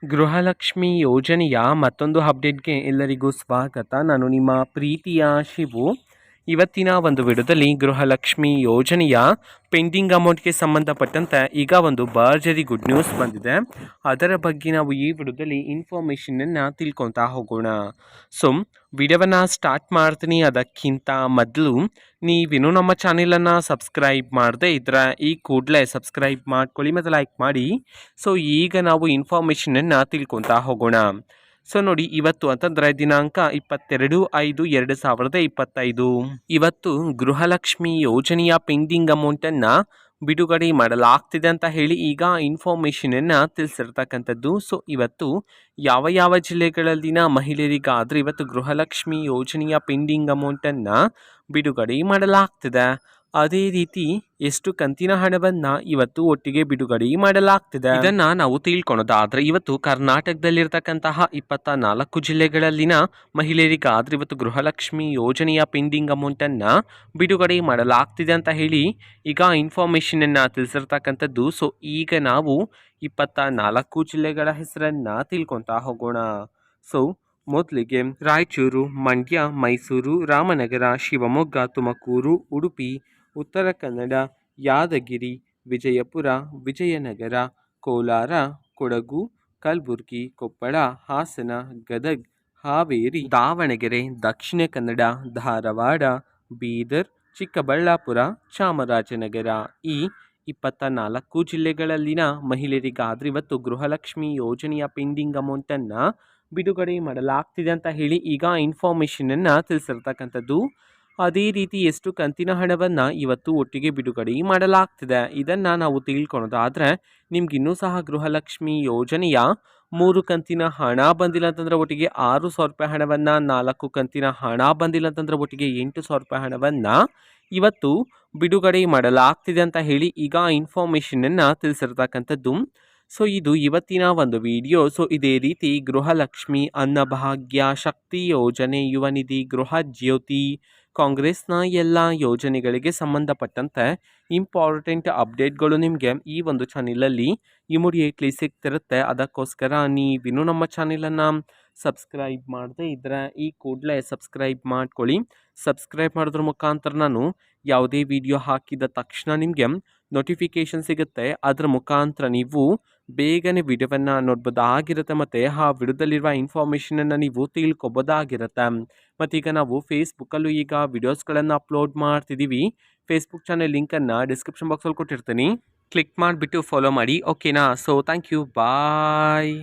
ಗೃಹಲಕ್ಷ್ಮಿ ಯೋಜನೆಯ ಮತ್ತೊಂದು ಅಪ್ಡೇಟ್ಗೆ ಎಲ್ಲರಿಗೂ ಸ್ವಾಗತ. ನಾನು ನಿಮ್ಮ ಪ್ರೀತಿಯ ಶಿವು. ಇವತ್ತಿನ ಒಂದು ವಿಡಿಯೋದಲ್ಲಿ ಗೃಹಲಕ್ಷ್ಮಿ ಯೋಜನೆಯ ಪೆಂಡಿಂಗ್ ಅಮೌಂಟ್ಗೆ ಸಂಬಂಧಪಟ್ಟಂತೆ ಈಗ ಒಂದು ಭರ್ಜರಿ ಗುಡ್ ನ್ಯೂಸ್ ಬಂದಿದೆ. ಅದರ ಬಗ್ಗೆ ನಾವು ಈ ವಿಡಿಯೋದಲ್ಲಿ ಇನ್ಫಾರ್ಮೇಷನನ್ನು ತಿಳ್ಕೊತಾ ಹೋಗೋಣ. ಸೊ ವಿಡಿಯೋವನ್ನು ಸ್ಟಾರ್ಟ್ ಮಾಡ್ತೀನಿ. ಅದಕ್ಕಿಂತ ಮೊದಲು ನೀವಿನ್ನೂ ನಮ್ಮ ಚಾನೆಲನ್ನು ಸಬ್ಸ್ಕ್ರೈಬ್ ಮಾಡದೆ ಇದ್ರೆ ಈ ಕೂಡಲೇ ಸಬ್ಸ್ಕ್ರೈಬ್ ಮಾಡ್ಕೊಳ್ಳಿ ಮತ್ತು ಲೈಕ್ ಮಾಡಿ. ಸೊ ಈಗ ನಾವು ಇನ್ಫಾರ್ಮೇಷನನ್ನು ತಿಳ್ಕೊತಾ ಹೋಗೋಣ. ಸೊ ನೋಡಿ, ಇವತ್ತು ಅಂತಂದರೆ ದಿನಾಂಕ 22/5/2025 ಇವತ್ತು ಗೃಹಲಕ್ಷ್ಮಿ ಯೋಜನೆಯ ಪೆಂಡಿಂಗ್ ಅಮೌಂಟನ್ನು ಬಿಡುಗಡೆ ಮಾಡಲಾಗ್ತಿದೆ ಅಂತ ಹೇಳಿ ಈಗ ಇನ್ಫಾರ್ಮೇಷನನ್ನು ತಿಳಿಸಿರ್ತಕ್ಕಂಥದ್ದು. ಸೊ ಇವತ್ತು ಯಾವ ಯಾವ ಜಿಲ್ಲೆಗಳಲ್ಲಿನ ಮಹಿಳೆಯರಿಗಾದರೆ ಇವತ್ತು ಗೃಹಲಕ್ಷ್ಮಿ ಯೋಜನೆಯ ಪೆಂಡಿಂಗ್ ಅಮೌಂಟನ್ನು ಬಿಡುಗಡೆ ಮಾಡಲಾಗ್ತಿದೆ, ಅದೇ ರೀತಿ ಎಷ್ಟು ಕಂತಿನ ಹಣವನ್ನು ಇವತ್ತು ಒಟ್ಟಿಗೆ ಬಿಡುಗಡೆ ಮಾಡಲಾಗ್ತಿದೆ ಇದನ್ನು ನಾವು ತಿಳ್ಕೊಳೋದಾದ್ರೆ, ಇವತ್ತು ಕರ್ನಾಟಕದಲ್ಲಿರ್ತಕ್ಕಂತಹ 24 ಜಿಲ್ಲೆಗಳಲ್ಲಿನ ಮಹಿಳೆಯರಿಗಾದ್ರೆ ಇವತ್ತು ಗೃಹಲಕ್ಷ್ಮಿ ಯೋಜನೆಯ ಪೆಂಡಿಂಗ್ ಅಮೌಂಟನ್ನು ಬಿಡುಗಡೆ ಮಾಡಲಾಗ್ತಿದೆ ಅಂತ ಹೇಳಿ ಈಗ ಇನ್ಫಾರ್ಮೇಷನನ್ನು ತಿಳಿಸಿರ್ತಕ್ಕಂಥದ್ದು. ಸೊ ಈಗ ನಾವು 24 ಜಿಲ್ಲೆಗಳ ಹೆಸರನ್ನು ತಿಳ್ಕೊತಾ ಹೋಗೋಣ. ಸೊ ಮೊದಲಿಗೆ ರಾಯಚೂರು, ಮಂಡ್ಯ, ಮೈಸೂರು, ರಾಮನಗರ, ಶಿವಮೊಗ್ಗ, ತುಮಕೂರು, ಉಡುಪಿ, ಉತ್ತರ ಕನ್ನಡ, ಯಾದಗಿರಿ, ವಿಜಯಪುರ, ವಿಜಯನಗರ, ಕೋಲಾರ, ಕೊಡಗು, ಕಲಬುರಗಿ, ಕೊಪ್ಪಳ, ಹಾಸನ, ಗದಗ, ಹಾವೇರಿ, ದಾವಣಗೆರೆ, ದಕ್ಷಿಣ ಕನ್ನಡ, ಧಾರವಾಡ, ಬೀದರ್, ಚಿಕ್ಕಬಳ್ಳಾಪುರ, ಚಾಮರಾಜನಗರ ಈ 24 ಜಿಲ್ಲೆಗಳಲ್ಲಿನ ಮಹಿಳೆಯರಿಗಾದ್ರೆ ಇವತ್ತು ಗೃಹಲಕ್ಷ್ಮಿ ಯೋಜನೆಯ ಪೆಂಡಿಂಗ್ ಅಮೌಂಟನ್ನು ಬಿಡುಗಡೆ ಮಾಡಲಾಗ್ತಿದೆ ಅಂತ ಹೇಳಿ ಈಗ ಇನ್ಫಾರ್ಮೇಷನನ್ನು ತಿಳಿಸಿರ್ತಕ್ಕಂಥದ್ದು. ಅದೇ ರೀತಿ ಎಷ್ಟು ಕಂತಿನ ಹಣವನ್ನು ಇವತ್ತು ಒಟ್ಟಿಗೆ ಬಿಡುಗಡೆ ಮಾಡಲಾಗ್ತಿದೆ ಇದನ್ನು ನಾವು ತಿಳ್ಕೊಳೋದಾದರೆ, ನಿಮ್ಗಿನ್ನೂ ಸಹ ಗೃಹಲಕ್ಷ್ಮಿ ಯೋಜನೆಯ 3 ಕಂತಿನ ಹಣ ಬಂದಿಲ್ಲ ಅಂತಂದರೆ ಒಟ್ಟಿಗೆ 6,000 ರೂಪಾಯಿ ಹಣವನ್ನು, 4 ಕಂತಿನ ಹಣ ಬಂದಿಲ್ಲ ಅಂತಂದರೆ ಒಟ್ಟಿಗೆ 8,000 ರೂಪಾಯಿ ಹಣವನ್ನು ಇವತ್ತು ಬಿಡುಗಡೆ ಮಾಡಲಾಗ್ತಿದೆ ಅಂತ ಹೇಳಿ ಈಗ ಇನ್ಫಾರ್ಮೇಷನನ್ನು ತಿಳಿಸಿರ್ತಕ್ಕಂಥದ್ದು. ಸೊ ಇದು ಇವತ್ತಿನ ಒಂದು ವಿಡಿಯೋ. ಸೊ ಇದೇ ರೀತಿ ಗೃಹಲಕ್ಷ್ಮಿ, ಅನ್ನಭಾಗ್ಯ, ಶಕ್ತಿ ಯೋಜನೆ, ಯುವ ನಿಧಿ, ಗೃಹ ಜ್ಯೋತಿ, ಕಾಂಗ್ರೆಸ್ನ ಎಲ್ಲ ಯೋಜನೆಗಳಿಗೆ ಸಂಬಂಧಪಟ್ಟಂತೆ ಇಂಪಾರ್ಟೆಂಟ್ ಅಪ್ಡೇಟ್ಗಳು ನಿಮಗೆ ಈ ಒಂದು ಚಾನೆಲಲ್ಲಿ ಇಮಿಡಿಯೇಟ್ಲಿ ಸಿಗ್ತಿರುತ್ತೆ. ಅದಕ್ಕೋಸ್ಕರ ನೀವಿನ್ನೂ ನಮ್ಮ ಚಾನೆಲನ್ನು ಸಬ್ಸ್ಕ್ರೈಬ್ ಮಾಡದೇ ಇದ್ದರೆ ಈ ಕೂಡಲೇ ಸಬ್ಸ್ಕ್ರೈಬ್ ಮಾಡ್ಕೊಳ್ಳಿ. ಸಬ್ಸ್ಕ್ರೈಬ್ ಮಾಡೋದ್ರ ಮುಖಾಂತರ ನಾನು ಯಾವುದೇ ವಿಡಿಯೋ ಹಾಕಿದ ತಕ್ಷಣ ನಿಮಗೆ ನೋಟಿಫಿಕೇಷನ್ ಸಿಗುತ್ತೆ. ಅದರ ಮುಖಾಂತರ ನೀವು ಬೇಗನೆ ವಿಡಿಯೋವನ್ನು ನೋಡ್ಬೋದಾಗಿರುತ್ತೆ ಮತ್ತು ಆ ವಿಡಿಯೋದಲ್ಲಿರುವ ಇನ್ಫಾರ್ಮೇಷನನ್ನು ನೀವು ತಿಳ್ಕೊಬೋದಾಗಿರುತ್ತೆ. ಮತ್ತೀಗ ನಾವು ಫೇಸ್ಬುಕ್ಕಲ್ಲೂ ಈಗ ವಿಡಿಯೋಸ್ಗಳನ್ನು ಅಪ್ಲೋಡ್ ಮಾಡ್ತಿದ್ದೀವಿ. ಫೇಸ್ಬುಕ್ ಚಾನೆಲ್ ಲಿಂಕನ್ನು ಡಿಸ್ಕ್ರಿಪ್ಷನ್ ಬಾಕ್ಸಲ್ಲಿ ಕೊಟ್ಟಿರ್ತೀನಿ, ಕ್ಲಿಕ್ ಮಾಡಿಬಿಟ್ಟು ಫಾಲೋ ಮಾಡಿ. ಓಕೆನಾ? So thank you, bye.